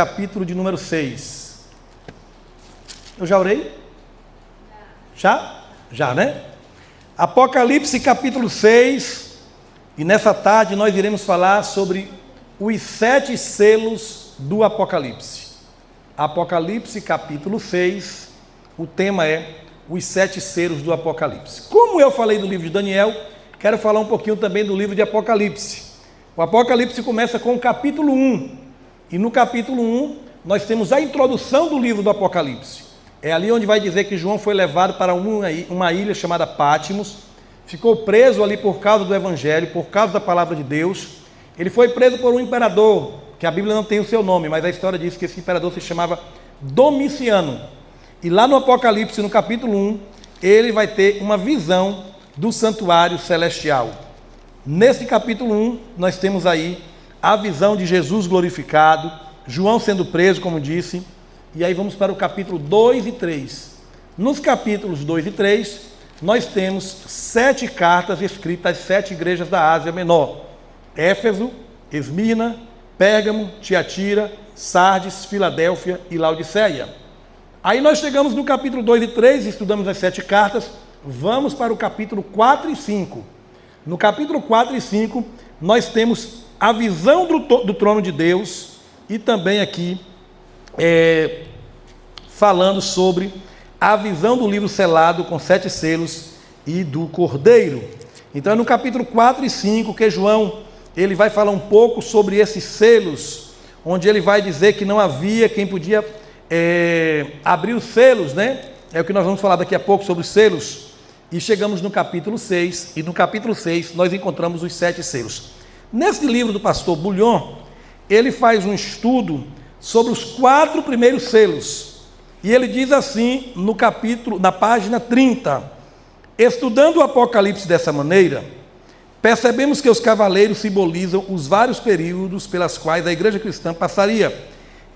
Capítulo de número 6. Eu já orei? Já? Já, né? Apocalipse capítulo 6. E nessa tarde nós iremos falar sobre os 7 selos do Apocalipse. Apocalipse capítulo 6. O tema é os 7 selos do Apocalipse. Como eu falei do livro de Daniel, quero falar um pouquinho também do livro de Apocalipse. O Apocalipse começa com o capítulo 1. E no capítulo 1, nós temos a introdução do livro do Apocalipse. É ali onde vai dizer que João foi levado para uma ilha chamada Pátimos, ficou preso ali por causa do Evangelho, por causa da palavra de Deus. Ele foi preso por um imperador, que a Bíblia não tem o seu nome, mas a história diz que esse imperador se chamava Domiciano. E lá no Apocalipse, no capítulo 1, ele vai ter uma visão do santuário celestial. Nesse capítulo 1, nós temos aí a visão de Jesus glorificado, João sendo preso, como disse, e aí vamos para o capítulo 2 e 3. Nos capítulos 2 e 3, nós temos 7 cartas escritas às 7 igrejas da Ásia Menor: Éfeso, Esmirna, Pérgamo, Tiatira, Sardes, Filadélfia e Laodiceia. Aí nós chegamos no capítulo 2 e 3, estudamos as 7 cartas, vamos para o capítulo 4 e 5. No capítulo 4 e 5, nós temos a visão do trono de Deus e também aqui falando sobre a visão do livro selado com 7 selos e do Cordeiro. Então é no capítulo 4 e 5 que João ele vai falar um pouco sobre esses selos, onde ele vai dizer que não havia quem podia abrir os selos, né? É o que nós vamos falar daqui a pouco sobre os selos. E chegamos no capítulo 6, e no capítulo 6 nós encontramos os 7 selos. Nesse livro do pastor Bullion, ele faz um estudo sobre os 4 primeiros selos. E ele diz assim no capítulo, na página 30: estudando o Apocalipse dessa maneira, percebemos que os cavaleiros simbolizam os vários períodos pelas quais a igreja cristã passaria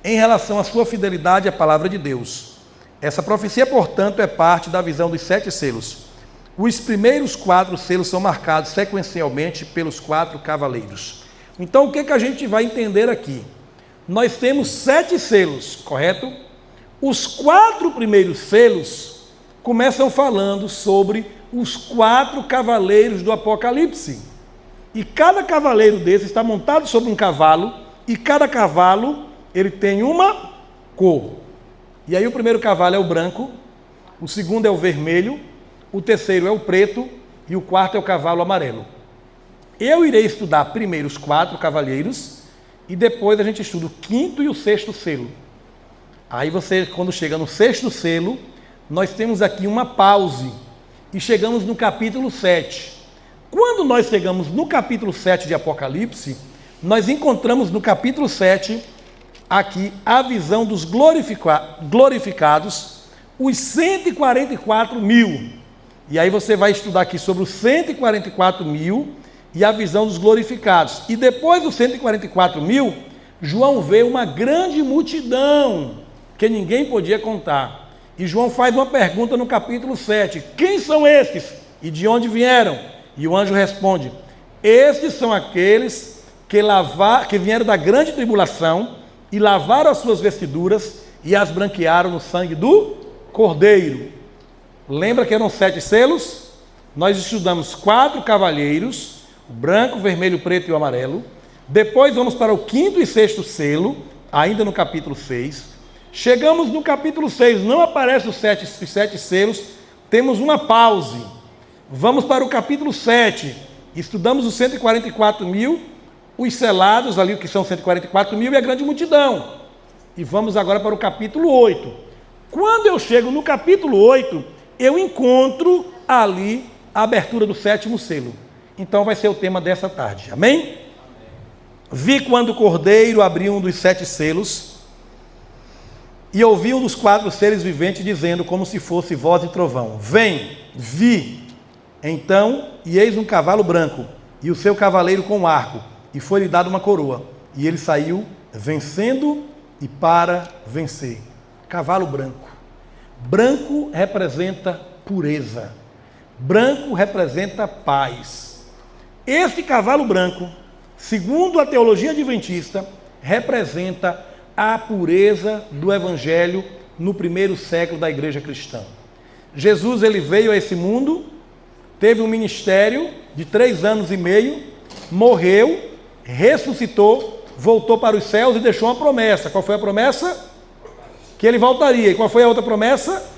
em relação à sua fidelidade à palavra de Deus. Essa profecia, portanto, é parte da visão dos 7 selos. Os primeiros 4 selos são marcados sequencialmente pelos 4 cavaleiros. Então, o que a gente vai entender aqui? Nós temos 7 selos, correto? Os 4 primeiros selos começam falando sobre os 4 cavaleiros do Apocalipse. E cada cavaleiro desses está montado sobre um cavalo, e cada cavalo ele tem uma cor. E aí o primeiro cavalo é o branco, o segundo é o vermelho, o terceiro é o preto e o quarto é o cavalo amarelo. Eu irei estudar primeiro os 4 cavaleiros e depois a gente estuda o 5º e o 6º selo. Aí você, quando chega no 6º selo, nós temos aqui uma pause e chegamos no capítulo 7. Quando nós chegamos no capítulo 7 de Apocalipse, nós encontramos no capítulo 7 aqui a visão dos glorificados, os 144 mil. E aí você vai estudar aqui sobre os 144 mil e a visão dos glorificados. E depois dos 144 mil, João vê uma grande multidão que ninguém podia contar. E João faz uma pergunta no capítulo 7. Quem são estes? E de onde vieram? E o anjo responde: estes são aqueles que vieram da grande tribulação e lavaram as suas vestiduras e as branquearam no sangue do Cordeiro. Lembra que eram 7 selos? Nós estudamos 4 cavalheiros, o branco, o vermelho, o preto e o amarelo. Depois vamos para o 5º e 6º selo, ainda no capítulo 6. Chegamos no capítulo 6, não aparecem os 7 selos, temos uma pause. Vamos para o capítulo 7, estudamos os 144 mil, os selados ali, que são 144 mil, e a grande multidão. E vamos agora para o capítulo 8. Quando eu chego no capítulo 8, eu encontro ali a abertura do 7º selo. Então vai ser o tema dessa tarde, amém? Vi quando o Cordeiro abriu um dos 7 selos e ouvi um dos 4 seres viventes dizendo, como se fosse voz de trovão: vem. Vi então, e eis um cavalo branco e o seu cavaleiro com um arco, e foi-lhe dada uma coroa, e ele saiu vencendo e para vencer. Cavalo branco. Branco representa pureza. Branco representa paz. Este cavalo branco, segundo a teologia adventista, representa a pureza do Evangelho no primeiro século da igreja cristã. Jesus, ele veio a esse mundo, teve um ministério de 3 anos e meio, morreu, ressuscitou, voltou para os céus e deixou uma promessa. Qual foi a promessa? Que ele voltaria. E qual foi a outra promessa?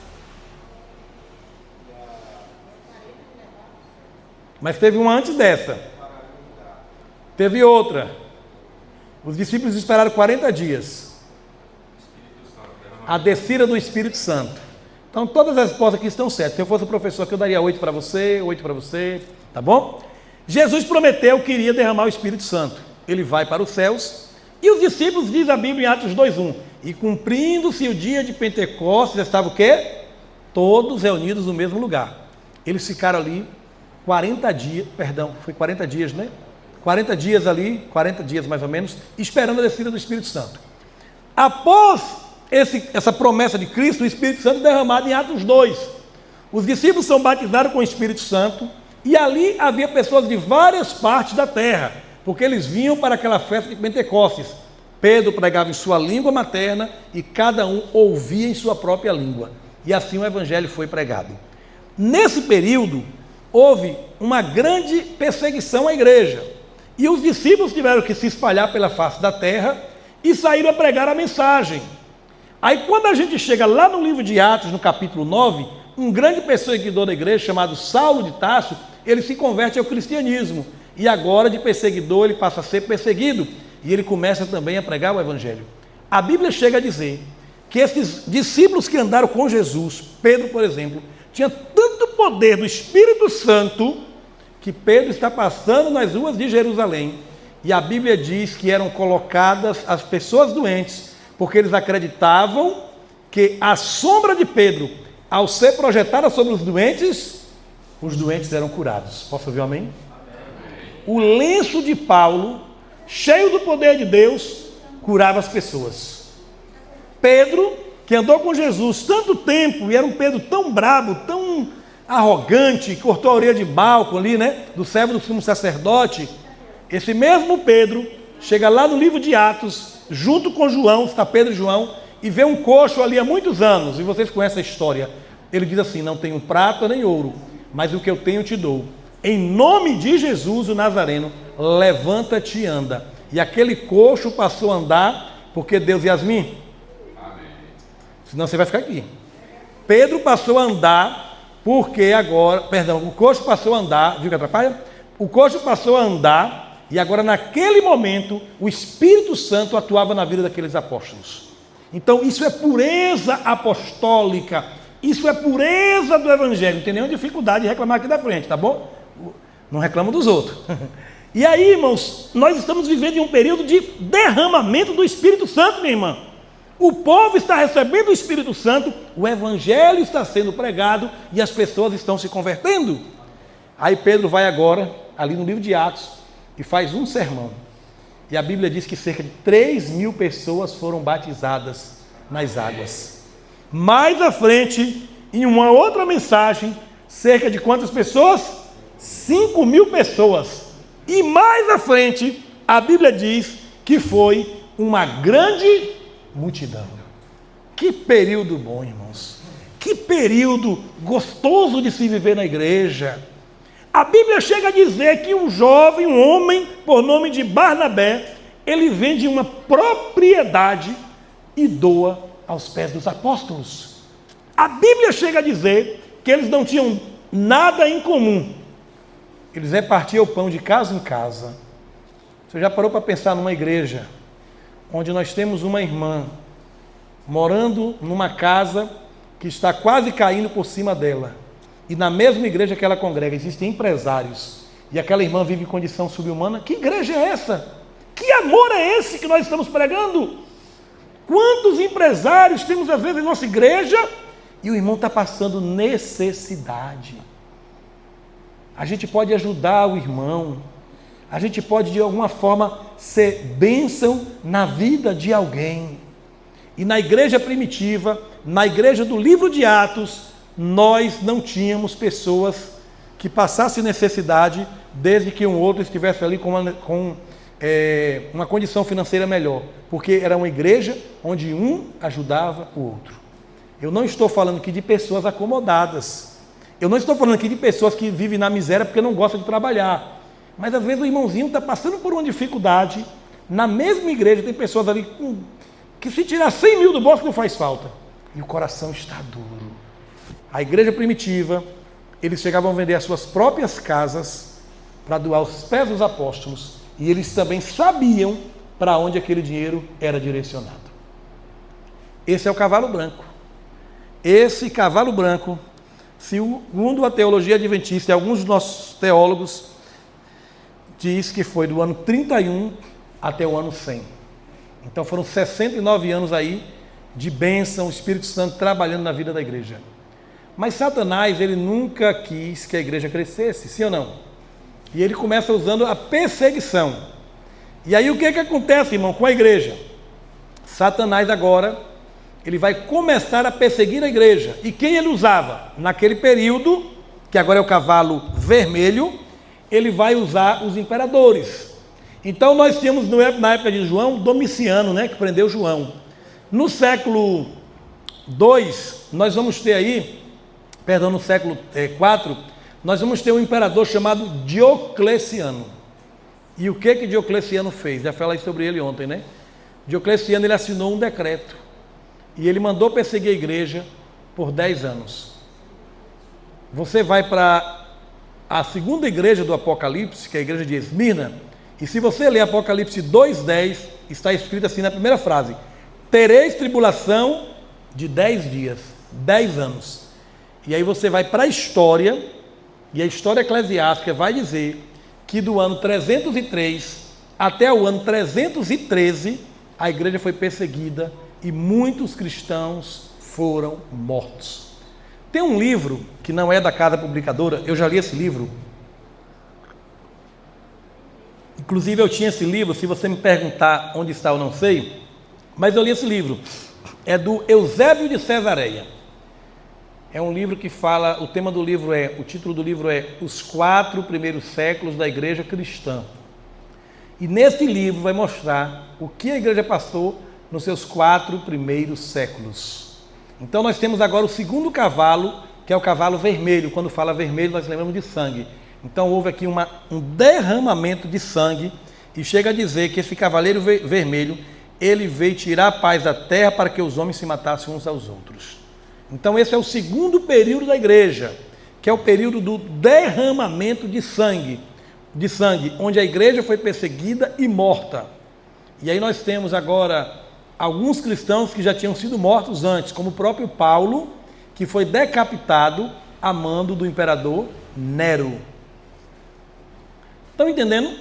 Mas teve uma antes dessa. Teve outra. Os discípulos esperaram 40 dias. A descida do Espírito Santo. Então todas as respostas aqui estão certas. Se eu fosse o professor aqui, eu daria 8 para você, tá bom? Jesus prometeu que iria derramar o Espírito Santo. Ele vai para os céus. E os discípulos, diz a Bíblia em Atos 2:1, e cumprindo-se o dia de Pentecostes, estava o quê? Todos reunidos no mesmo lugar. Eles ficaram ali 40 dias, foi 40 dias, né? 40 dias ali, 40 dias mais ou menos, esperando a descida do Espírito Santo. Após essa promessa de Cristo, o Espírito Santo é derramado em Atos 2. Os discípulos são batizados com o Espírito Santo e ali havia pessoas de várias partes da terra, porque eles vinham para aquela festa de Pentecostes. Pedro pregava em sua língua materna e cada um ouvia em sua própria língua. E assim o Evangelho foi pregado. Nesse período, houve uma grande perseguição à igreja. E os discípulos tiveram que se espalhar pela face da terra e saíram a pregar a mensagem. Aí quando a gente chega lá no livro de Atos, no capítulo 9, um grande perseguidor da igreja, chamado Saulo de Tarso, ele se converte ao cristianismo. E agora de perseguidor ele passa a ser perseguido. E ele começa também a pregar o Evangelho. A Bíblia chega a dizer que esses discípulos que andaram com Jesus, Pedro, por exemplo, tinha tanto poder do Espírito Santo, que Pedro está passando nas ruas de Jerusalém, e a Bíblia diz que eram colocadas as pessoas doentes, porque eles acreditavam que a sombra de Pedro, ao ser projetada sobre os doentes eram curados. Posso ouvir um amém? O lenço de Paulo, cheio do poder de Deus, curava as pessoas. Pedro, que andou com Jesus tanto tempo, e era um Pedro tão brabo, tão arrogante, cortou a orelha de Malco ali, né, do servo do sumo sacerdote. Esse mesmo Pedro chega lá no livro de Atos, junto com João, está Pedro e João, e vê um coxo ali há muitos anos, e vocês conhecem a história. Ele diz assim: não tenho prata nem ouro, mas o que eu tenho te dou. Em nome de Jesus, o Nazareno, levanta-te e anda. E aquele coxo passou a andar, porque Deus, Yasmin, amém. Senão você vai ficar aqui. Pedro passou a andar, porque agora, o coxo passou a andar, viu que atrapalha? O coxo passou a andar, e agora naquele momento, o Espírito Santo atuava na vida daqueles apóstolos. Então isso é pureza apostólica, isso é pureza do Evangelho. Não tem nenhuma dificuldade de reclamar aqui da frente, tá bom? Não reclamo dos outros. E aí, irmãos, nós estamos vivendo em um período de derramamento do Espírito Santo, minha irmã. O povo está recebendo o Espírito Santo, o Evangelho está sendo pregado e as pessoas estão se convertendo. Aí Pedro vai agora, ali no livro de Atos, e faz um sermão. E a Bíblia diz que cerca de 3.000 pessoas foram batizadas nas águas. Mais à frente, em uma outra mensagem, cerca de quantas pessoas? 5.000 pessoas. E mais à frente, a Bíblia diz que foi uma grande multidão. Que período bom, irmãos. Que período gostoso de se viver na igreja. A Bíblia chega a dizer que um jovem, um homem, por nome de Barnabé, ele vende uma propriedade e doa aos pés dos apóstolos. A Bíblia chega a dizer que eles não tinham nada em comum. Eles repartiam o pão de casa em casa. Você já parou para pensar numa igreja onde nós temos uma irmã morando numa casa que está quase caindo por cima dela, e na mesma igreja que ela congrega existem empresários, e aquela irmã vive em condição subhumana? Que igreja é essa? Que amor é esse que nós estamos pregando? Quantos empresários temos às vezes em nossa igreja e o irmão está passando necessidade? A gente pode ajudar o irmão, a gente pode de alguma forma ser bênção na vida de alguém. E na igreja primitiva, na igreja do livro de Atos, nós não tínhamos pessoas que passassem necessidade, desde que um outro estivesse ali com uma condição financeira melhor, porque era uma igreja onde um ajudava o outro. Eu não estou falando aqui de pessoas acomodadas. Eu não estou falando aqui de pessoas que vivem na miséria porque não gostam de trabalhar. Mas às vezes o irmãozinho está passando por uma dificuldade. Na mesma igreja tem pessoas ali que se tirar 100 mil do bolso não faz falta. E o coração está duro. A igreja primitiva, eles chegavam a vender as suas próprias casas para doar aos pés dos apóstolos. E eles também sabiam para onde aquele dinheiro era direcionado. Esse é o cavalo branco. Esse cavalo branco, segundo a teologia adventista e alguns dos nossos teólogos, diz que foi do ano 31 até o ano 100. Então foram 69 anos aí de bênção, o Espírito Santo trabalhando na vida da igreja. Mas Satanás, ele nunca quis que a igreja crescesse, sim ou não? E ele começa usando a perseguição. E aí o que acontece, irmão, com a igreja? Satanás agora, ele vai começar a perseguir a igreja. E quem ele usava? Naquele período, que agora é o cavalo vermelho, ele vai usar os imperadores. Então nós tínhamos na época de João, Domiciano, né, que prendeu João. No século 2, nós vamos ter aí, no século 4, nós vamos ter um imperador chamado Diocleciano. E o que Diocleciano fez? Já falei sobre ele ontem, né? Diocleciano, ele assinou um decreto. E ele mandou perseguir a igreja por 10 anos. Você vai para a segunda igreja do Apocalipse, que é a igreja de Esmirna, e se você ler Apocalipse 2:10, está escrito assim na primeira frase: tereis tribulação de 10 dias, 10 anos. E aí você vai para a história, e a história eclesiástica vai dizer que do ano 303 até o ano 313, a igreja foi perseguida e muitos cristãos foram mortos. Tem um livro que não é da Casa Publicadora, eu já li esse livro. Inclusive eu tinha esse livro, se você me perguntar onde está eu não sei, mas eu li esse livro. É do Eusébio de Cesareia. É um livro que fala, o título do livro é Os 4 Primeiros Séculos da Igreja Cristã. E nesse livro vai mostrar o que a igreja passou nos seus 4 primeiros séculos. Então nós temos agora o segundo cavalo, que é o cavalo vermelho. Quando fala vermelho, nós lembramos de sangue. Então houve aqui um derramamento de sangue, e chega a dizer que esse cavaleiro vermelho, ele veio tirar a paz da terra para que os homens se matassem uns aos outros. Então esse é o segundo período da igreja, que é o período do derramamento de sangue, onde a igreja foi perseguida e morta. E aí nós temos agora alguns cristãos que já tinham sido mortos antes, como o próprio Paulo, que foi decapitado a mando do imperador Nero. Estão entendendo?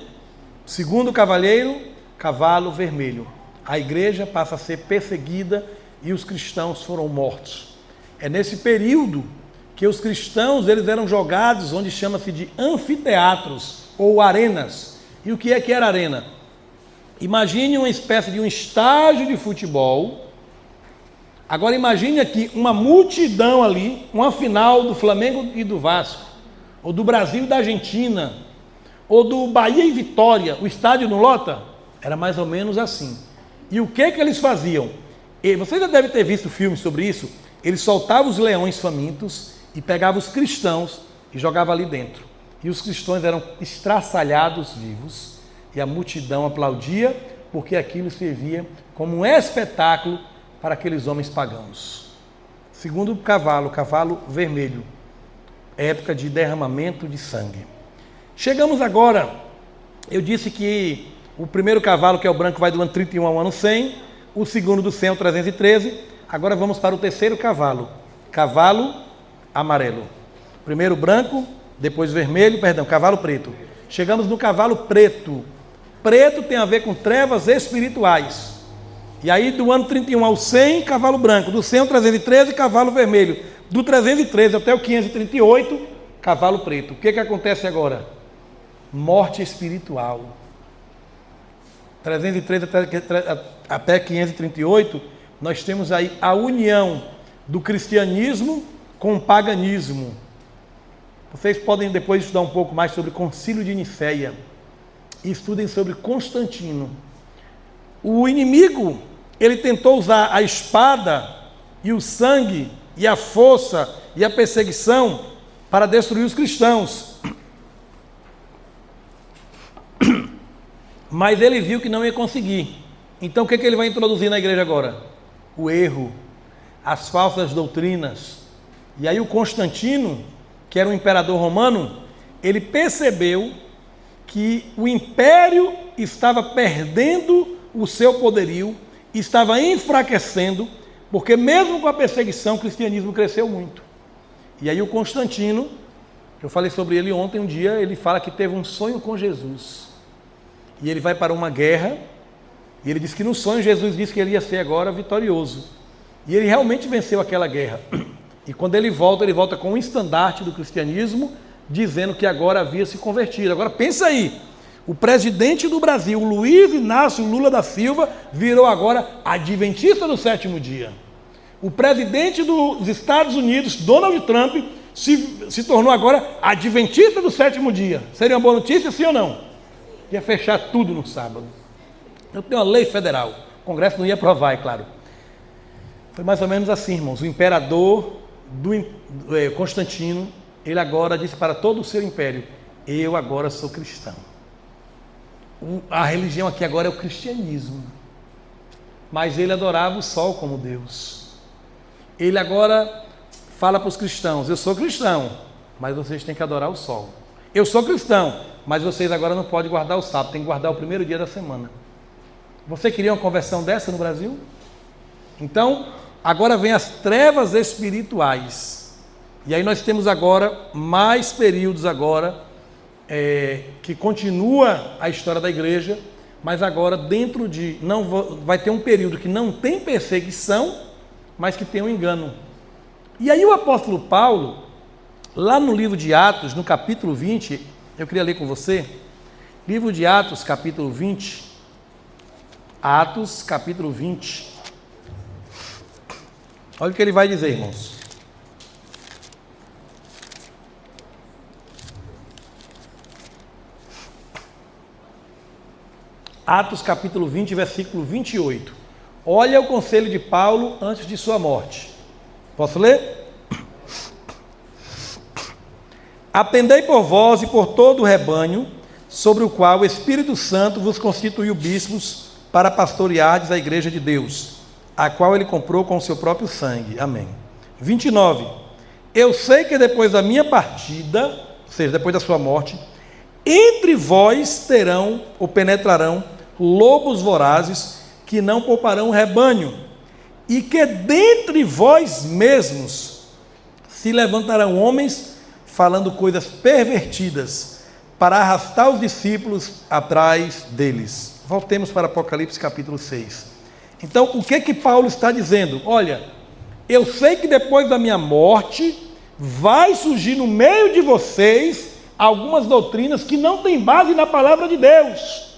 Segundo cavaleiro, cavalo vermelho. A igreja passa a ser perseguida e os cristãos foram mortos. É nesse período que os cristãos eles eram jogados onde chama-se de anfiteatros ou arenas. E o que era arena? Imagine uma espécie de um estádio de futebol. Agora imagine aqui uma multidão ali, uma final do Flamengo e do Vasco, ou do Brasil e da Argentina, ou do Bahia e Vitória. O estádio não lota? Era mais ou menos assim. E o que eles faziam? Você já deve ter visto filmes sobre isso. Eles soltavam os leões famintos e pegavam os cristãos e jogavam ali dentro. E os cristãos eram estraçalhados vivos e a multidão aplaudia porque aquilo servia como um espetáculo para aqueles homens pagãos. Segundo o cavalo vermelho, época de derramamento de sangue. Chegamos agora, eu disse que o primeiro cavalo, que é o branco, vai do ano 31 ao ano 100, o segundo do 100 ao 313, agora vamos para o terceiro cavalo amarelo. Primeiro branco, depois vermelho, cavalo preto. Chegamos no cavalo preto. Preto tem a ver com trevas espirituais. E aí do ano 31 ao 100, cavalo branco. Do 100 ao 313, cavalo vermelho. Do 313 até o 538, cavalo preto. O que acontece agora? Morte espiritual. 313 até 538, nós temos aí a união do cristianismo com o paganismo. Vocês podem depois estudar um pouco mais sobre o Concílio de Nicéia. e estudem sobre Constantino. O inimigo, ele tentou usar a espada e o sangue e a força e a perseguição para destruir os cristãos. Mas ele viu que não ia conseguir. Então o que ele vai introduzir na igreja agora? O erro, as falsas doutrinas. E aí o Constantino, que era um imperador romano, ele percebeu que o império estava perdendo o seu poderio, estava enfraquecendo, porque mesmo com a perseguição, o cristianismo cresceu muito. E aí o Constantino, eu falei sobre ele ontem, um dia ele fala que teve um sonho com Jesus. E ele vai para uma guerra, e ele diz que no sonho Jesus disse que ele ia ser agora vitorioso. E ele realmente venceu aquela guerra. E quando ele volta com um estandarte do cristianismo, dizendo que agora havia se convertido. Agora pensa aí, o presidente do Brasil, Luiz Inácio Lula da Silva, virou agora adventista do sétimo dia. O presidente dos Estados Unidos, Donald Trump, se tornou agora adventista do sétimo dia. Seria uma boa notícia, sim ou não? Ia fechar tudo no sábado. Eu tenho uma lei federal, o Congresso não ia aprovar, é claro. Foi mais ou menos assim, irmãos. O imperador Constantino, ele agora disse para todo o seu império: eu agora sou cristão. A religião aqui agora é o cristianismo. Mas ele adorava o sol como Deus. Ele agora fala para os cristãos: eu sou cristão, mas vocês têm que adorar o sol. Eu sou cristão, mas vocês agora não podem guardar o sábado, tem que guardar o primeiro dia da semana. Você queria uma conversão dessa no Brasil? Então, agora vem as trevas espirituais. E aí nós temos agora mais períodos agora, que continua a história da igreja, mas agora dentro de, vai ter um período que não tem perseguição, mas que tem um engano. E aí o apóstolo Paulo, lá no livro de Atos, no capítulo 20, eu queria ler com você, livro de Atos, capítulo 20, Atos, capítulo 20, olha o que ele vai dizer, irmãos. Atos capítulo 20, versículo 28. Olha o conselho de Paulo antes de sua morte. Posso ler? Atendei por vós e por todo o rebanho, sobre o qual o Espírito Santo vos constituiu bispos para pastoreardes a igreja de Deus, a qual ele comprou com o seu próprio sangue. Amém. 29. Eu sei que depois da minha partida, ou seja, depois da sua morte, entre vós terão ou penetrarão lobos vorazes que não pouparão o rebanho, e que dentre vós mesmos se levantarão homens falando coisas pervertidas para arrastar os discípulos atrás deles. Voltemos para Apocalipse capítulo 6. Então, o que Paulo está dizendo? Olha, eu sei que depois da minha morte vai surgir no meio de vocês algumas doutrinas que não têm base na palavra de Deus.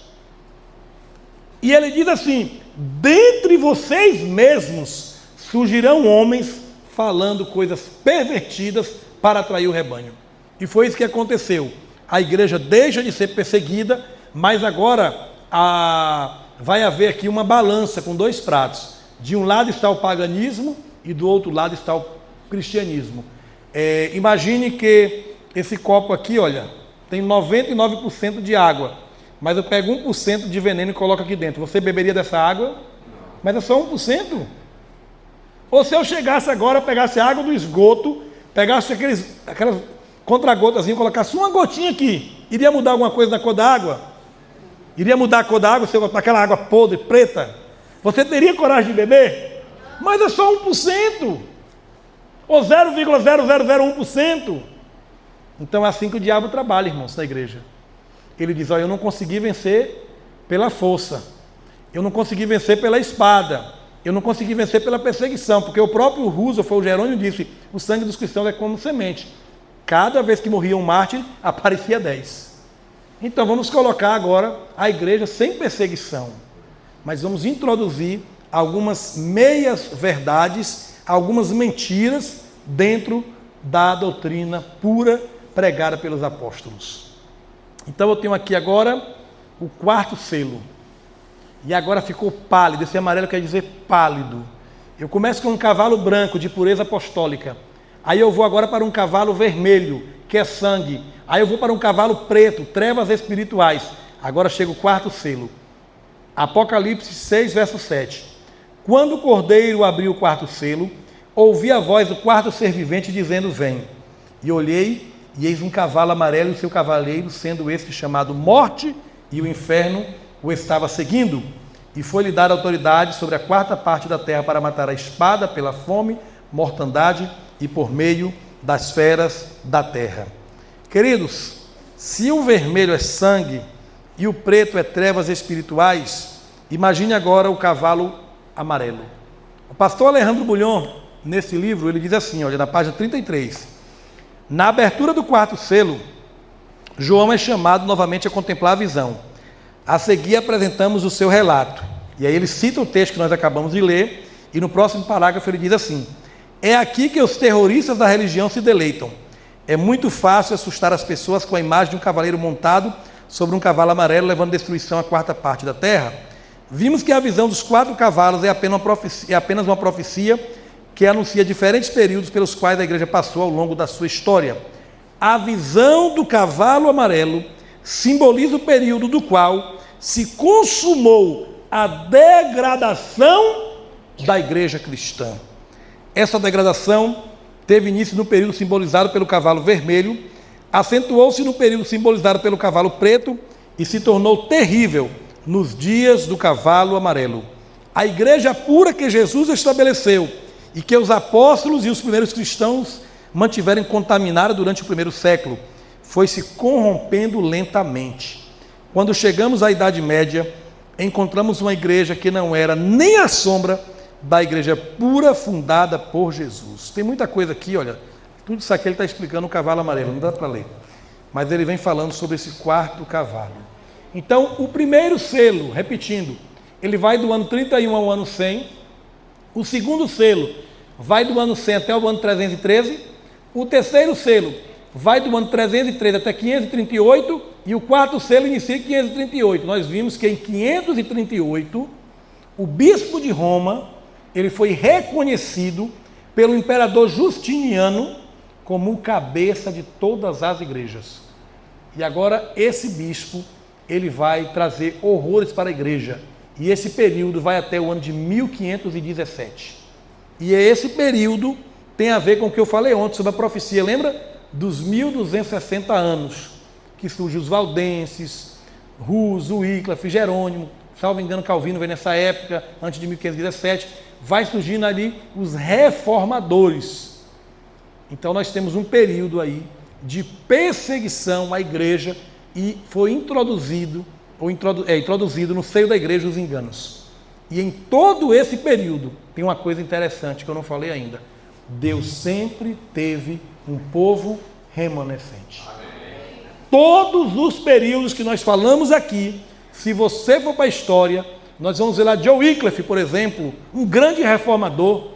E ele diz assim: dentre vocês mesmos surgirão homens falando coisas pervertidas para atrair o rebanho. E foi isso que aconteceu. A igreja deixa de ser perseguida, mas agora vai haver aqui uma balança com dois pratos. De um lado está o paganismo e do outro lado está o cristianismo. Imagine que esse copo aqui, olha, tem 99% de água, mas eu pego 1% de veneno e coloco aqui dentro. Você beberia dessa água? Mas é só 1%. Ou se eu chegasse agora, pegasse água do esgoto, pegasse aquelas contra-gotas e colocasse uma gotinha aqui, iria mudar alguma coisa na cor da água? Iria mudar a cor da água se eu botar aquela água podre, preta? Você teria coragem de beber? Mas é só 1%. Ou 0,0001%. Então é assim que o diabo trabalha, irmãos, na igreja. Ele diz: olha, eu não consegui vencer pela força, eu não consegui vencer pela espada, eu não consegui vencer pela perseguição, porque o próprio Roosevelt, o Jerônimo, disse: o sangue dos cristãos é como semente. Cada vez que morria um mártir, aparecia 10. Então vamos colocar agora a igreja sem perseguição, mas vamos introduzir algumas meias verdades, algumas mentiras dentro da doutrina pura pregada pelos apóstolos. Então eu tenho aqui agora o quarto selo. E agora ficou pálido. Esse amarelo quer dizer pálido. Eu começo com um cavalo branco de pureza apostólica. Aí eu vou agora para um cavalo vermelho, que é sangue. Aí eu vou para um cavalo preto, trevas espirituais. Agora chega o quarto selo. Apocalipse 6, verso 7. Quando o cordeiro abriu o quarto selo, ouvi a voz do quarto ser vivente dizendo: vem. E olhei, e eis um cavalo amarelo e o seu cavaleiro, sendo este chamado Morte, e o inferno o estava seguindo. E foi-lhe dada autoridade sobre a quarta parte da terra para matar a espada pela fome, mortandade e por meio das feras da terra. Queridos, se o vermelho é sangue e o preto é trevas espirituais, imagine agora o cavalo amarelo. O pastor Alejandro Bulhon, nesse livro, ele diz assim, olha, na página 33, na abertura do quarto selo, João é chamado novamente a contemplar a visão. A seguir apresentamos o seu relato. E aí ele cita o texto que nós acabamos de ler, e no próximo parágrafo ele diz assim: é aqui que os terroristas da religião se deleitam. É muito fácil assustar as pessoas com a imagem de um cavaleiro montado sobre um cavalo amarelo, levando destruição à quarta parte da terra. Vimos que a visão dos 4 cavalos é apenas uma profecia que anuncia diferentes períodos pelos quais a igreja passou ao longo da sua história. A visão do cavalo amarelo simboliza o período do qual se consumou a degradação da igreja cristã. Essa degradação teve início no período simbolizado pelo cavalo vermelho, acentuou-se no período simbolizado pelo cavalo preto e se tornou terrível nos dias do cavalo amarelo. A igreja pura que Jesus estabeleceu e que os apóstolos e os primeiros cristãos mantiveram contaminada durante o primeiro século foi se corrompendo lentamente. Quando chegamos à Idade Média, encontramos uma igreja que não era nem a sombra da igreja pura fundada por Jesus. Tem muita coisa aqui, olha, tudo isso aqui ele está explicando o cavalo amarelo, não dá para ler. Mas ele vem falando sobre esse quarto cavalo. Então, o primeiro selo, repetindo, ele vai do ano 31 ao ano 100. O segundo selo vai do ano 100 até o ano 313. O terceiro selo vai do ano 313 até 538. E o quarto selo inicia em 538. Nós vimos que em 538, o bispo de Roma, ele foi reconhecido pelo imperador Justiniano como o cabeça de todas as igrejas. E agora esse bispo, ele vai trazer horrores para a igreja. E esse período vai até o ano de 1517. E esse período tem a ver com o que eu falei ontem sobre a profecia. Lembra? Dos 1260 anos, que surgem os valdenses, Rus, Wycliffe, Jerônimo, salvo engano, Calvino vem nessa época, antes de 1517, vai surgindo ali os reformadores. Então nós temos um período aí de perseguição à igreja e foi introduzido no seio da igreja os enganos. E em todo esse período, tem uma coisa interessante que eu não falei ainda. Deus sempre teve um povo remanescente. Amém. Todos os períodos que nós falamos aqui, se você for para a história, nós vamos ver lá John Wycliffe, por exemplo, um grande reformador.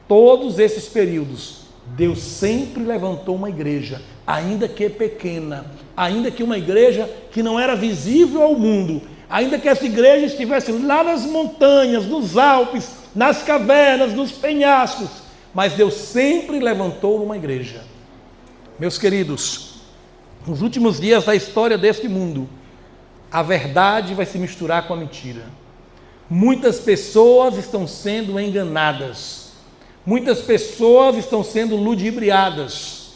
Todos esses períodos, Deus sempre levantou uma igreja, ainda que pequena, ainda que uma igreja que não era visível ao mundo, ainda que essa igreja estivesse lá nas montanhas, nos Alpes, nas cavernas, nos penhascos, mas Deus sempre levantou uma igreja. Meus queridos, nos últimos dias da história deste mundo, a verdade vai se misturar com a mentira. Muitas pessoas estão sendo enganadas, muitas pessoas estão sendo ludibriadas,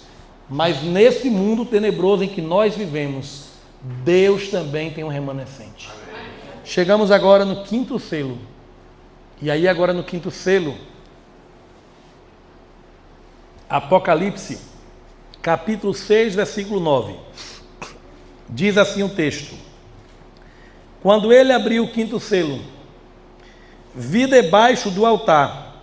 mas nesse mundo tenebroso em que nós vivemos, Deus também tem um remanescente. Amém. Chegamos agora no quinto selo. E aí agora no quinto selo, Apocalipse, capítulo 6, versículo 9. Diz assim o texto: quando ele abriu o quinto selo, vi debaixo do altar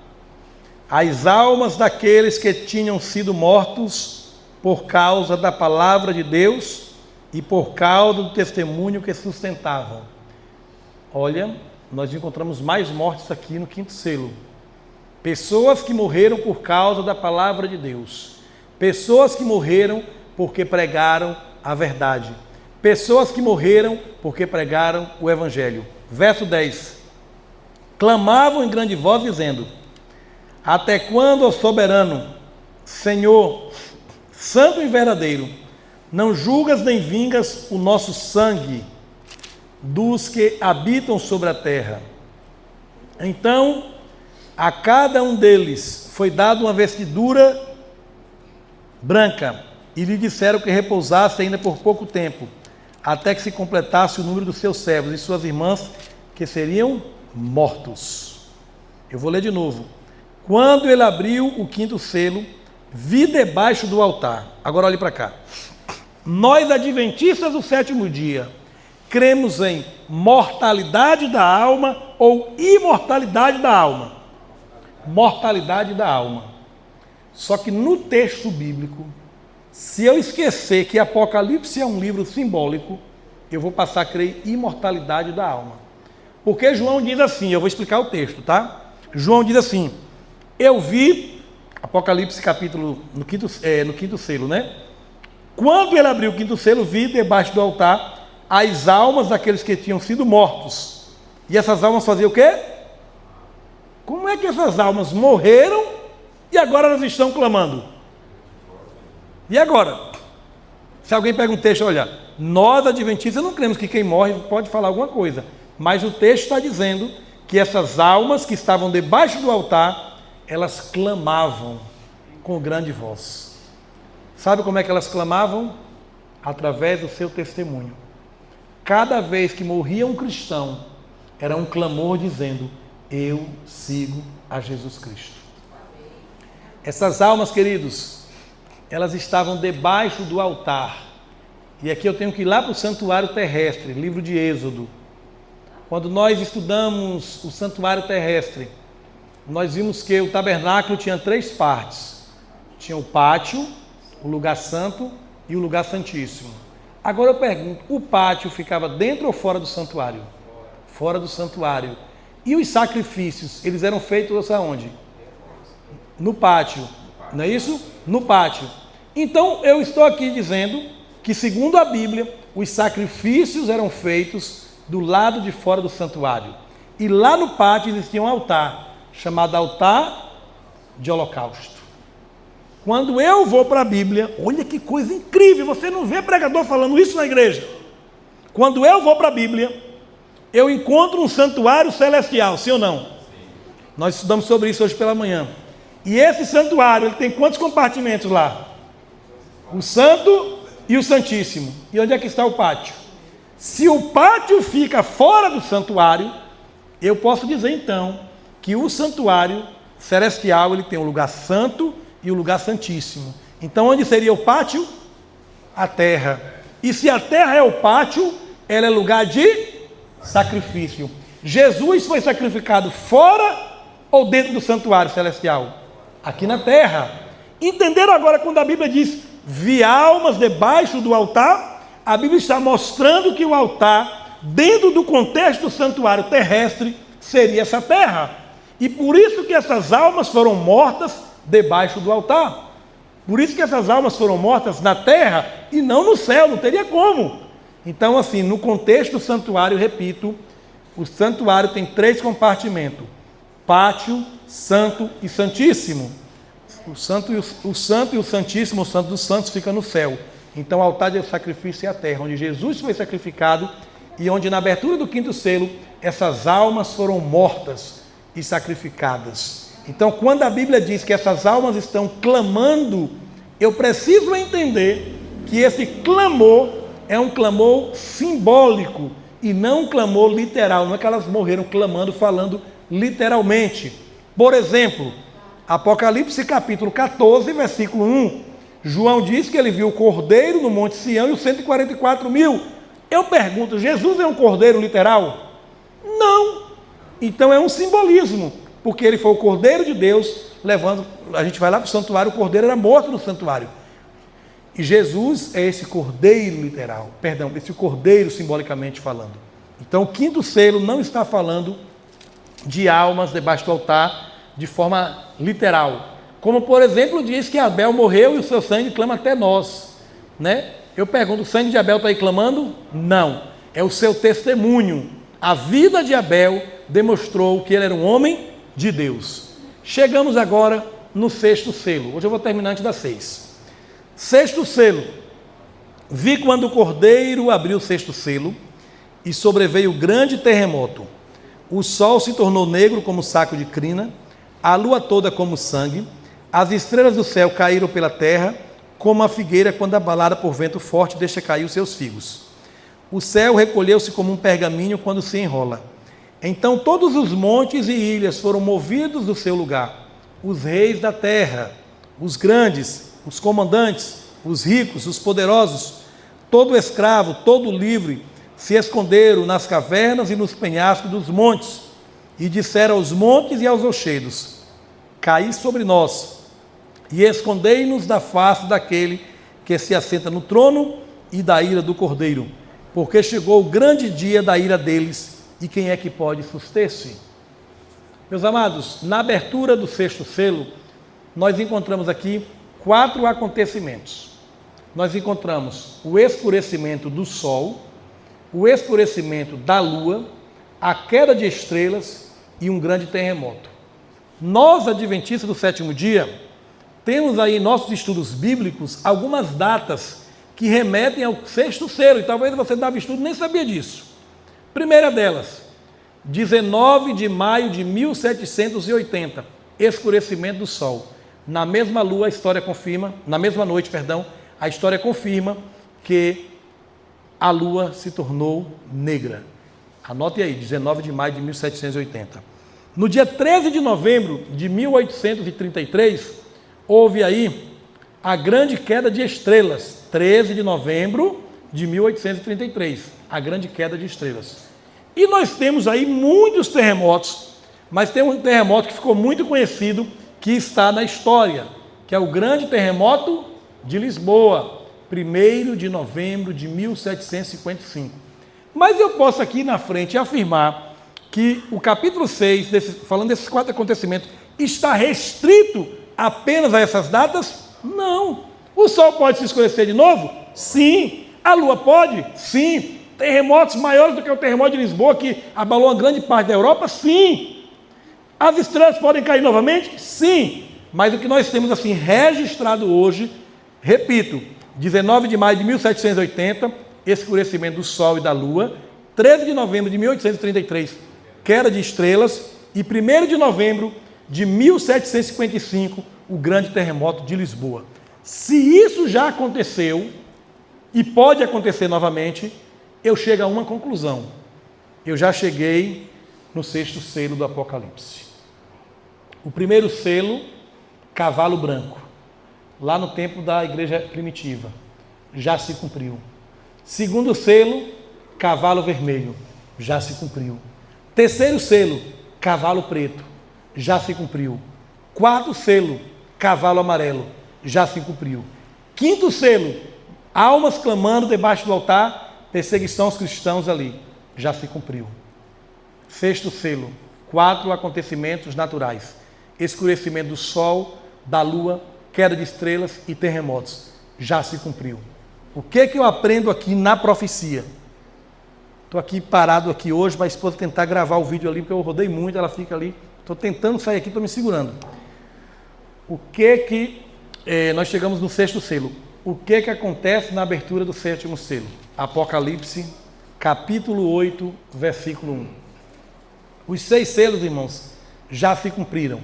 as almas daqueles que tinham sido mortos por causa da palavra de Deus e por causa do testemunho que sustentavam. Olha, nós encontramos mais mortes aqui no quinto selo. Pessoas que morreram por causa da palavra de Deus. Pessoas que morreram porque pregaram a verdade. Pessoas que morreram porque pregaram o Evangelho. Verso 10. Clamavam em grande voz, dizendo: até quando, ó soberano, Senhor, santo e verdadeiro, não julgas nem vingas o nosso sangue dos que habitam sobre a terra? Então, a cada um deles foi dada uma vestidura branca, e lhe disseram que repousasse ainda por pouco tempo, até que se completasse o número dos seus servos e suas irmãs, que seriam mortos. Eu vou ler de novo. Quando ele abriu o quinto selo, vi debaixo do altar. Agora olhe para cá. Nós, adventistas do sétimo dia, cremos em mortalidade da alma ou imortalidade da alma? Mortalidade da alma. Só que no texto bíblico, se eu esquecer que Apocalipse é um livro simbólico, eu vou passar a crer em imortalidade da alma. Porque João diz assim, eu vou explicar o texto, tá? João diz assim: eu vi, Apocalipse capítulo, no quinto selo, né? Quando ele abriu o quinto selo, vi debaixo do altar as almas daqueles que tinham sido mortos. E essas almas faziam o quê? Como é que essas almas morreram e agora elas estão clamando? E agora? Se alguém pega um texto, olha, nós adventistas não cremos que quem morre pode falar alguma coisa, mas o texto está dizendo que essas almas que estavam debaixo do altar, elas clamavam com grande voz. Sabe como é que elas clamavam? Através do seu testemunho. Cada vez que morria um cristão, era um clamor dizendo: eu sigo a Jesus Cristo. Essas almas, queridos, elas estavam debaixo do altar. E aqui eu tenho que ir lá para o santuário terrestre, livro de Êxodo. Quando nós estudamos o santuário terrestre, nós vimos que o tabernáculo tinha 3 partes. Tinha o pátio, o lugar santo e o lugar santíssimo. Agora eu pergunto, o pátio ficava dentro ou fora do santuário? Fora do santuário. E os sacrifícios, eles eram feitos aonde? No pátio, não é isso? No pátio. Então eu estou aqui dizendo que, segundo a Bíblia, os sacrifícios eram feitos do lado de fora do santuário. E lá no pátio existia um altar, chamado altar de holocausto. Quando eu vou para a Bíblia, olha que coisa incrível, você não vê pregador falando isso na igreja. Quando eu vou para a Bíblia, eu encontro um santuário celestial, sim ou não? Sim. Nós estudamos sobre isso hoje pela manhã. E esse santuário, ele tem quantos compartimentos lá? O santo e o santíssimo. E onde é que está o pátio? Se o pátio fica fora do santuário, eu posso dizer então que o santuário celestial, ele tem o lugar santo e o lugar santíssimo. Então onde seria o pátio? A terra. E se a terra é o pátio, ela é lugar de sacrifício. Jesus foi sacrificado fora ou dentro do santuário celestial? Aqui na terra. Entenderam agora quando a Bíblia diz: vi almas debaixo do altar? A Bíblia está mostrando que o altar, dentro do contexto do santuário terrestre, seria essa terra. E por isso que essas almas foram mortas debaixo do altar. Por isso que essas almas foram mortas na terra e não no céu, não teria como. Então, assim, no contexto do santuário, repito, o santuário tem 3 compartimentos: pátio, santo e santíssimo. O santo e o santíssimo, o santo dos santos, fica no céu. Então, o altar de sacrifício é a terra, onde Jesus foi sacrificado e onde, na abertura do 5º selo, essas almas foram mortas e sacrificadas. Então, quando a Bíblia diz que essas almas estão clamando, eu preciso entender que esse clamor é um clamor simbólico e não um clamor literal. Não é que elas morreram clamando, falando literalmente. Por exemplo, Apocalipse capítulo 14, versículo 1. João diz que ele viu o cordeiro no Monte Sião e os 144 mil. Eu pergunto, Jesus é um cordeiro literal? Não. Então é um simbolismo, porque ele foi o cordeiro de Deus, levando, a gente vai lá para o santuário, o cordeiro era morto no santuário. E Jesus é esse cordeiro literal, perdão, esse cordeiro simbolicamente falando. Então o 5º selo não está falando de almas debaixo do altar de forma literal. Como, por exemplo, diz que Abel morreu e o seu sangue clama até nós, né? Eu pergunto, o sangue de Abel está aí clamando? Não. É o seu testemunho. A vida de Abel demonstrou que ele era um homem de Deus. Chegamos agora no sexto selo. Hoje eu vou terminar antes das 6. Sexto selo. Vi quando o cordeiro abriu o sexto selo e sobreveio grande terremoto. O sol se tornou negro como saco de crina, a lua toda como sangue, as estrelas do céu caíram pela terra, como a figueira quando abalada por vento forte deixa cair os seus figos. O céu recolheu-se como um pergaminho quando se enrola. Então todos os montes e ilhas foram movidos do seu lugar. Os reis da terra, os grandes, os comandantes, os ricos, os poderosos, todo escravo, todo livre, se esconderam nas cavernas e nos penhascos dos montes, e disseram aos montes e aos rochedos: caí sobre nós, e escondei-nos da face daquele que se assenta no trono e da ira do Cordeiro, porque chegou o grande dia da ira deles, e quem é que pode suster-se? Meus amados, na abertura do sexto selo, nós encontramos aqui 4 acontecimentos. Nós encontramos o escurecimento do sol, o escurecimento da lua, a queda de estrelas e um grande terremoto. Nós, adventistas do sétimo dia, temos aí em nossos estudos bíblicos algumas datas que remetem ao sexto selo, e talvez você dava estudo e nem sabia disso. Primeira delas, 19 de maio de 1780, escurecimento do sol. Na mesma lua, a história confirma, na mesma noite, perdão, a história confirma que a lua se tornou negra. Anote aí, 19 de maio de 1780. No dia 13 de novembro de 1833, houve aí a grande queda de estrelas. 13 de novembro de 1833, a grande queda de estrelas. E nós temos aí muitos terremotos, mas tem um terremoto que ficou muito conhecido, que está na história, que é o grande terremoto de Lisboa, 1º de novembro de 1755. Mas eu posso aqui na frente afirmar que o capítulo 6, falando desses 4 acontecimentos, está restrito apenas a essas datas? Não. O sol pode se escurecer de novo? Sim. A lua pode? Sim. Terremotos maiores do que o terremoto de Lisboa, que abalou uma grande parte da Europa? Sim. As estrelas podem cair novamente? Sim. Mas o que nós temos assim registrado hoje, repito, 19 de maio de 1780, escurecimento do sol e da lua. 13 de novembro de 1833, queda de estrelas. E 1º de novembro de 1755, o grande terremoto de Lisboa. Se isso já aconteceu, e pode acontecer novamente, eu chego a uma conclusão. Eu já cheguei no sexto selo do Apocalipse. O primeiro selo, cavalo branco, lá no tempo da igreja primitiva, já se cumpriu. Segundo selo, cavalo vermelho, já se cumpriu. Terceiro selo, cavalo preto, já se cumpriu. Quarto selo, cavalo amarelo, já se cumpriu. Quinto selo, almas clamando debaixo do altar, perseguição aos cristãos ali, já se cumpriu. Sexto selo, 4 acontecimentos naturais: escurecimento do sol, da lua, queda de estrelas e terremotos, já se cumpriu. O que eu aprendo aqui na profecia? Estou aqui parado aqui hoje para a esposa tentar gravar o vídeo ali, porque eu rodei muito, ela fica ali. Estou tentando sair aqui, estou me segurando. O que nós chegamos no sexto selo? O que acontece na abertura do sétimo selo? Apocalipse, capítulo 8, versículo 1. Os 6 selos, irmãos, já se cumpriram.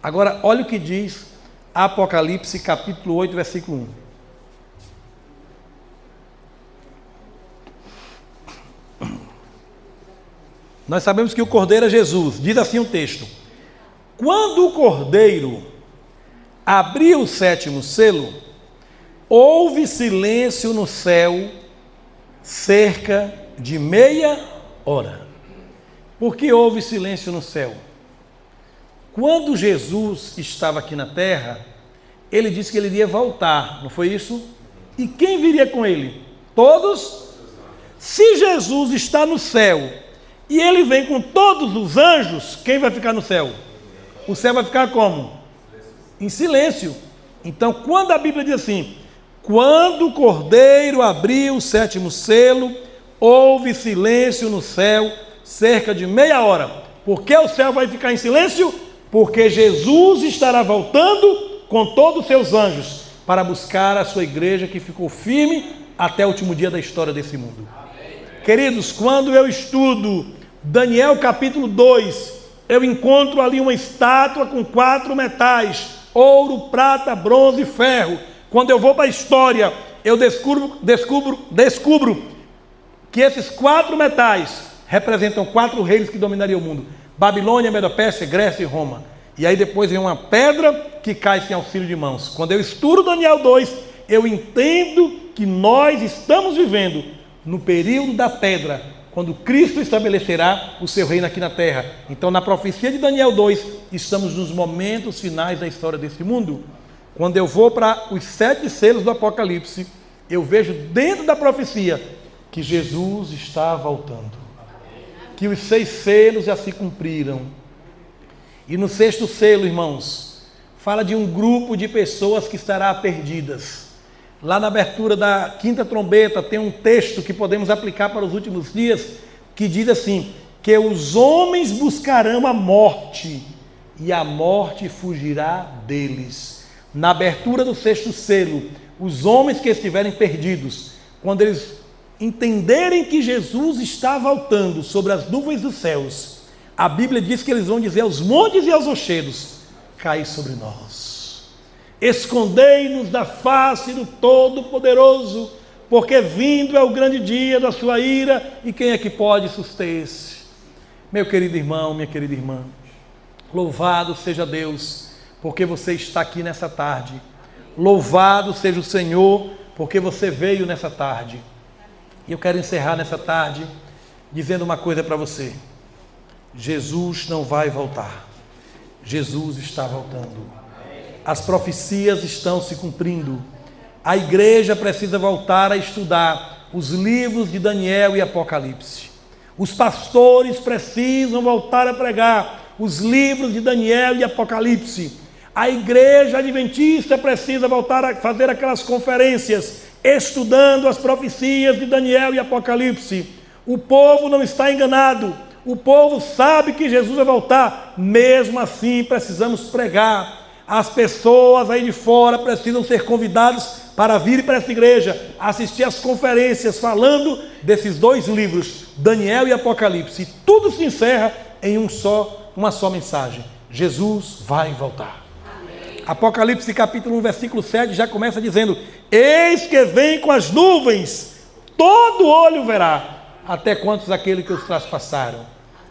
Agora, olha o que diz Apocalipse, capítulo 8, versículo 1. Nós sabemos que o Cordeiro é Jesus. Diz assim o texto: quando o Cordeiro abriu o sétimo selo, houve silêncio no céu cerca de meia hora. Por que houve silêncio no céu? Quando Jesus estava aqui na terra, ele disse que ele iria voltar, não foi isso? E quem viria com ele? Todos? Se Jesus está no céu e ele vem com todos os anjos, quem vai ficar no céu? O céu vai ficar como? Em silêncio. Então, quando a Bíblia diz assim, Quando o Cordeiro abriu o 7º selo, houve silêncio no céu cerca de meia hora. Por que o céu vai ficar em silêncio? Porque Jesus estará voltando com todos os seus anjos para buscar a sua igreja que ficou firme até o último dia da história desse mundo. Queridos, quando eu estudo Daniel capítulo 2, eu encontro ali uma estátua com 4 metais: ouro, prata, bronze e ferro. Quando eu vou para a história, eu descubro que esses 4 metais representam 4 reinos que dominariam o mundo: Babilônia, Medo-Pérsia, Grécia e Roma. E aí depois vem uma pedra que cai sem auxílio de mãos. Quando eu estudo Daniel 2, eu entendo que nós estamos vivendo no período da pedra, quando Cristo estabelecerá o seu reino aqui na terra. Então, na profecia de Daniel 2, estamos nos momentos finais da história desse mundo. Quando eu vou para os 7 selos do Apocalipse, eu vejo dentro da profecia que Jesus está voltando, que os 6 selos já se cumpriram. E no 6º selo, irmãos, fala de um grupo de pessoas que estará perdidas. Lá na abertura da 5ª trombeta tem um texto que podemos aplicar para os últimos dias, que diz assim: que os homens buscarão a morte e a morte fugirá deles. Na abertura do 6º selo, os homens que estiverem perdidos, quando eles entenderem que Jesus está voltando sobre as nuvens dos céus, a Bíblia diz que eles vão dizer aos montes e aos rochedos: cai sobre nós, escondei-nos da face do Todo-Poderoso, porque vindo é o grande dia da sua ira, e quem é que pode suster-se? Meu querido irmão, minha querida irmã, louvado seja Deus, porque você está aqui nessa tarde. Louvado seja o Senhor, porque você veio nessa tarde. E eu quero encerrar nessa tarde dizendo uma coisa para você: Jesus não vai voltar. Jesus está voltando. As profecias estão se cumprindo. A igreja precisa voltar a estudar os livros de Daniel e Apocalipse. Os pastores precisam voltar a pregar os livros de Daniel e Apocalipse. A igreja adventista precisa voltar a fazer aquelas conferências estudando as profecias de Daniel e Apocalipse. O povo não está enganado. O povo sabe que Jesus vai voltar. Mesmo assim, precisamos pregar. As pessoas aí de fora precisam ser convidadas para vir para essa igreja, assistir às conferências falando desses 2 livros, Daniel e Apocalipse. E tudo se encerra em uma só mensagem: Jesus vai voltar. Apocalipse capítulo 1, versículo 7 já começa dizendo: eis que vem com as nuvens, todo olho verá, até quantos aquele que os traspassaram.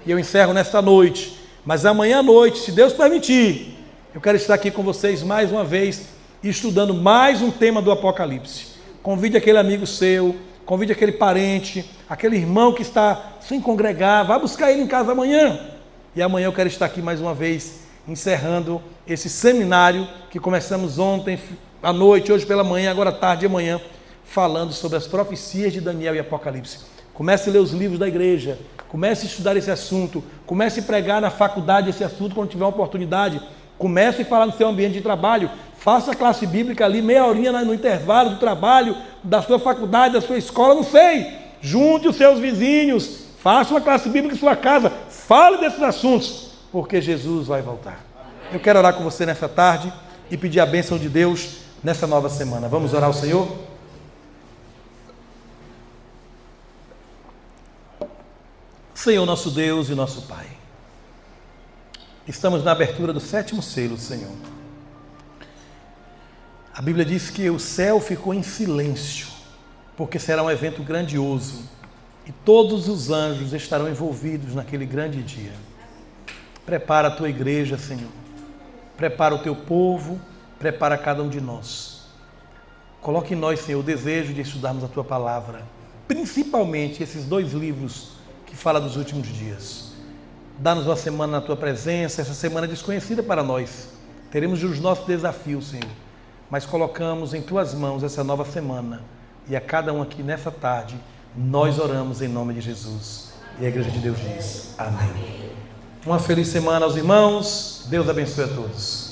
E eu encerro nesta noite, mas amanhã à noite, se Deus permitir, eu quero estar aqui com vocês mais uma vez, estudando mais um tema do Apocalipse. Convide aquele amigo seu, convide aquele parente, aquele irmão que está sem congregar, vá buscar ele em casa amanhã. E amanhã eu quero estar aqui mais uma vez, encerrando esse seminário que começamos ontem à noite, hoje pela manhã, agora à tarde e amanhã, falando sobre as profecias de Daniel e Apocalipse. Comece a ler os livros da igreja, comece a estudar esse assunto, comece a pregar na faculdade esse assunto quando tiver uma oportunidade, comece a falar no seu ambiente de trabalho, faça a classe bíblica ali, meia horinha no intervalo do trabalho, da sua faculdade, da sua escola, não sei. Junte os seus vizinhos, faça uma classe bíblica em sua casa, fale desses assuntos, porque Jesus vai voltar. Eu quero orar com você nessa tarde e pedir a bênção de Deus nessa nova semana. Vamos orar ao Senhor? Senhor, nosso Deus e nosso Pai, estamos na abertura do 7º selo, Senhor. A Bíblia diz que o céu ficou em silêncio, porque será um evento grandioso e todos os anjos estarão envolvidos naquele grande dia. Prepara a tua igreja, Senhor. Prepara o teu povo, prepara cada um de nós. Coloque em nós, Senhor, o desejo de estudarmos a tua palavra, principalmente esses 2 livros que falam dos últimos dias. Dá-nos uma semana na tua presença, essa semana desconhecida para nós. Teremos os nossos desafios, Senhor, mas colocamos em tuas mãos essa nova semana e a cada um aqui nessa tarde, nós oramos em nome de Jesus. E a igreja de Deus diz: amém. Uma feliz semana aos irmãos. Deus abençoe a todos.